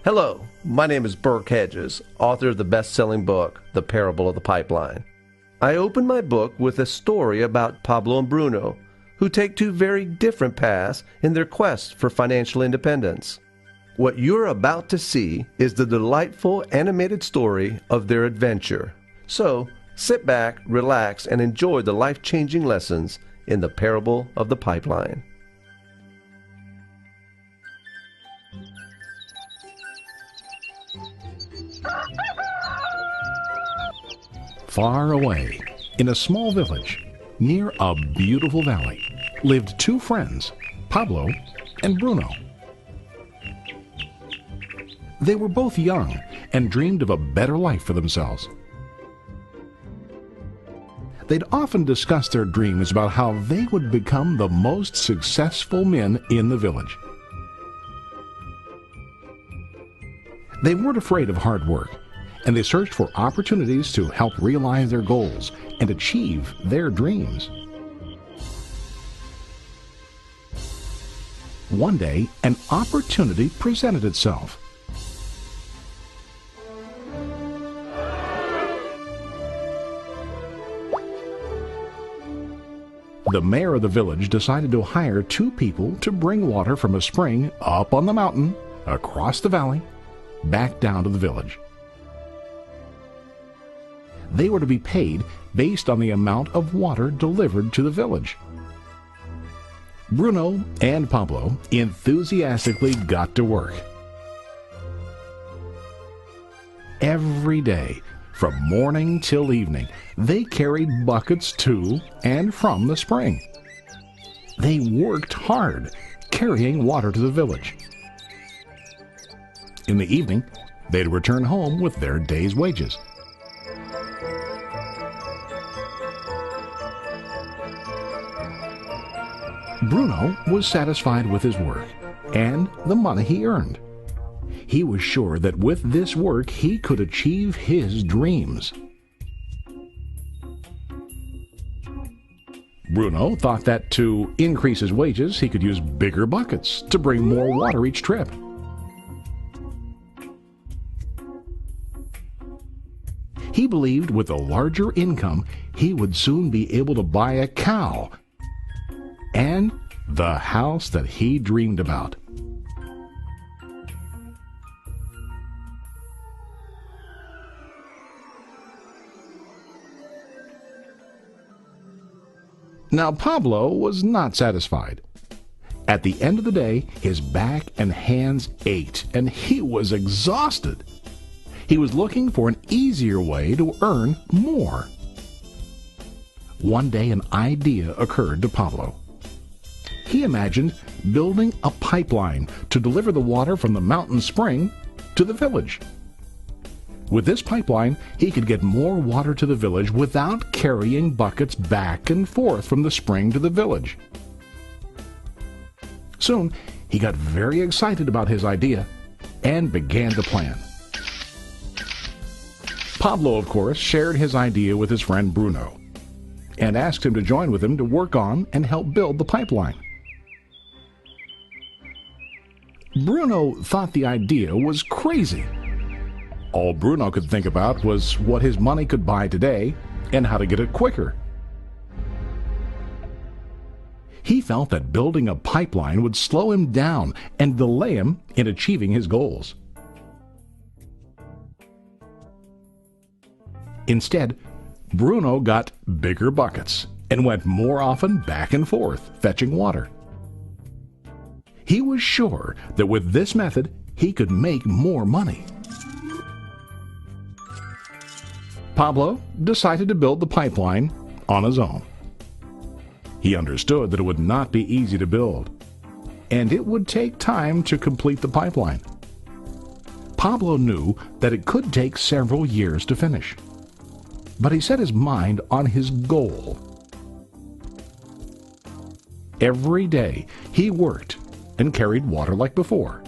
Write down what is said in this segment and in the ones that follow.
Hello, my name is Burke Hedges, author of the best-selling book, The Parable of the Pipeline. I open my book with a story about Pablo and Bruno, who take two very different paths in their quest for financial independence. What you're about to see is the delightful animated story of their adventure. So, sit back, relax, and enjoy the life-changing lessons in The Parable of the Pipeline. Far away, in a small village, near a beautiful valley, lived two friends, Pablo and Bruno. They were both young and dreamed of a better life for themselves. They'd often discuss their dreams about how they would become the most successful men in the village. They weren't afraid of hard work, and they searched for opportunities to help realize their goals and achieve their dreams. One day, an opportunity presented itself. The mayor of the village decided to hire two people to bring water from a spring up on the mountain, across the valley, back down to the village. They were to be paid based on the amount of water delivered to the village. Bruno and Pablo enthusiastically got to work. Every day, from morning till evening, they carried buckets to and from the spring. They worked hard, carrying water to the village. In the evening, they'd return home with their day's wages. Bruno was satisfied with his work and the money he earned. He was sure that with this work he could achieve his dreams. Bruno thought that to increase his wages he could use bigger buckets to bring more water each trip. He believed with a larger income he would soon be able to buy a cow and the house that he dreamed about. Now Pablo was not satisfied. At the end of the day, his back and hands ached, and he was exhausted. He was looking for an easier way to earn more. One day an idea occurred to Pablo. He imagined building a pipeline to deliver the water from the mountain spring to the village. With this pipeline, he could get more water to the village without carrying buckets back and forth from the spring to the village. Soon, he got very excited about his idea and began to plan. Pablo, of course, shared his idea with his friend Bruno and asked him to join with him to work on and help build the pipeline. Bruno thought the idea was crazy. All Bruno could think about was what his money could buy today and how to get it quicker. He felt that building a pipeline would slow him down and delay him in achieving his goals. Instead, Bruno got bigger buckets and went more often back and forth, fetching water. He was sure that with this method, he could make more money. Pablo decided to build the pipeline on his own. He understood that it would not be easy to build, and it would take time to complete the pipeline. Pablo knew that it could take several years to finish, but he set his mind on his goal. Every day he worked and carried water like before.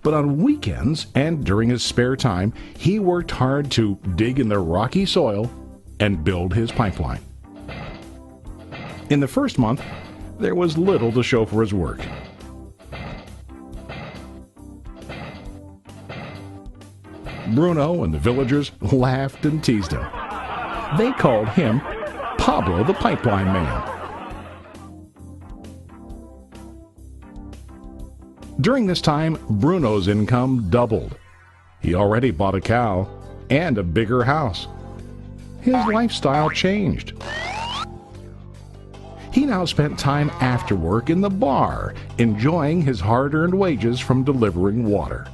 But on weekends and during his spare time, he worked hard to dig in the rocky soil and build his pipeline. In the first month, there was little to show for his work. Bruno and the villagers laughed and teased him. They called him Pablo the Pipeline Man. During this time, Bruno's income doubled. He already bought a cow and a bigger house. His lifestyle changed. He now spent time after work in the bar, enjoying his hard-earned wages from delivering water.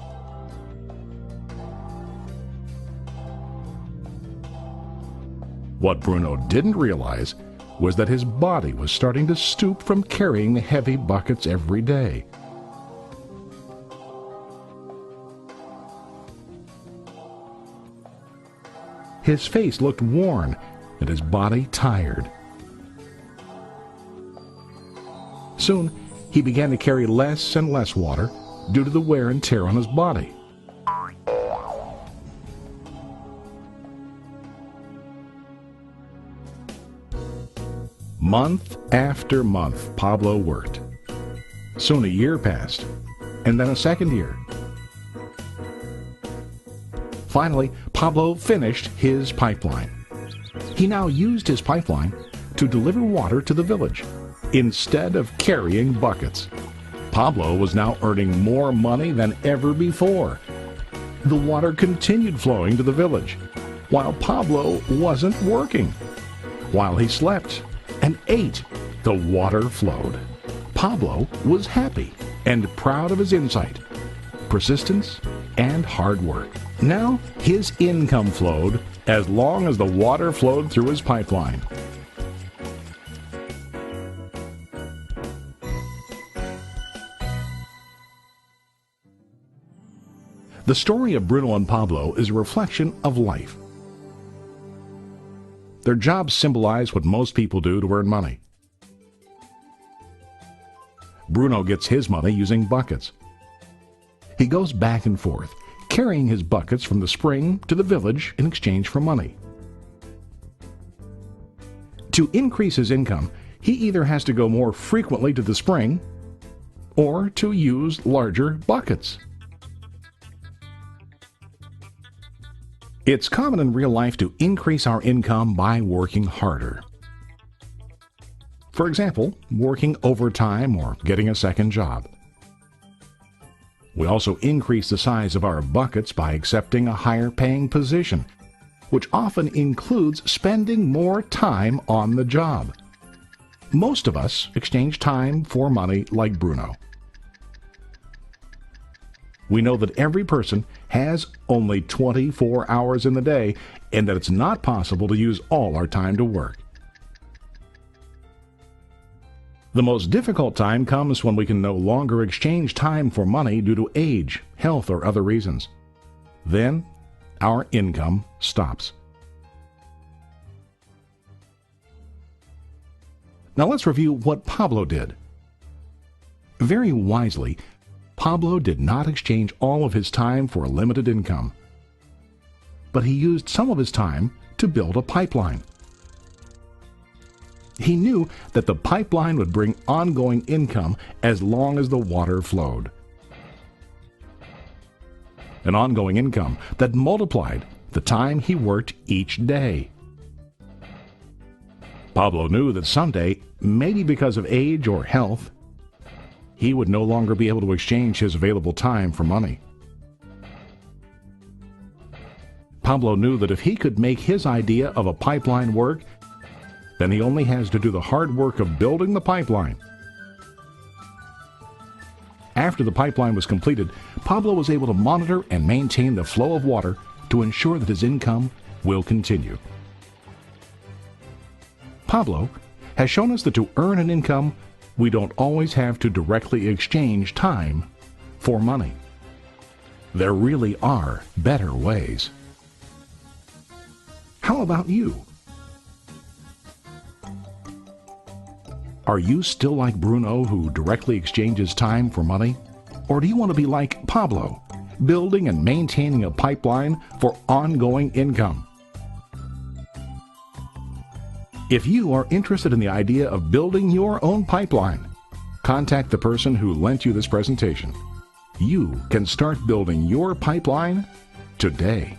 What Bruno didn't realize was that his body was starting to stoop from carrying the heavy buckets every day. His face looked worn and his body tired. Soon, he began to carry less and less water due to the wear and tear on his body. Month after month, Pablo worked. Soon a year passed, and then a second year. Finally, Pablo finished his pipeline. He now used his pipeline to deliver water to the village instead of carrying buckets. Pablo was now earning more money than ever before. The water continued flowing to the village, while Pablo wasn't working. While he slept and ate, the water flowed. Pablo was happy and proud of his insight, persistence, and hard work. Now his income flowed as long as the water flowed through his pipeline. The story of Bruno and Pablo is a reflection of life. Their jobs symbolize what most people do to earn money. Bruno gets his money using buckets. He goes back and forth, carrying his buckets from the spring to the village in exchange for money. To increase his income, he either has to go more frequently to the spring or to use larger buckets. It's common in real life to increase our income by working harder. For example, working overtime or getting a second job. We also increase the size of our buckets by accepting a higher paying position, which often includes spending more time on the job. Most of us exchange time for money like Bruno. We know that every person has only 24 hours in the day and that it's not possible to use all our time to work. The most difficult time comes when we can no longer exchange time for money due to age, health, or other reasons. Then, our income stops. Now let's review what Pablo did. Very wisely, Pablo did not exchange all of his time for a limited income, but he used some of his time to build a pipeline. He knew that the pipeline would bring ongoing income as long as the water flowed. An ongoing income that multiplied the time he worked each day. Pablo knew that someday, maybe because of age or health, he would no longer be able to exchange his available time for money. Pablo knew that if he could make his idea of a pipeline work, then he only has to do the hard work of building the pipeline. After the pipeline was completed, Pablo was able to monitor and maintain the flow of water to ensure that his income will continue. Pablo has shown us that to earn an income, we don't always have to directly exchange time for money. There really are better ways. How about you? Are you still like Bruno, who directly exchanges time for money? Or do you want to be like Pablo, building and maintaining a pipeline for ongoing income? If you are interested in the idea of building your own pipeline, contact the person who lent you this presentation. You can start building your pipeline today.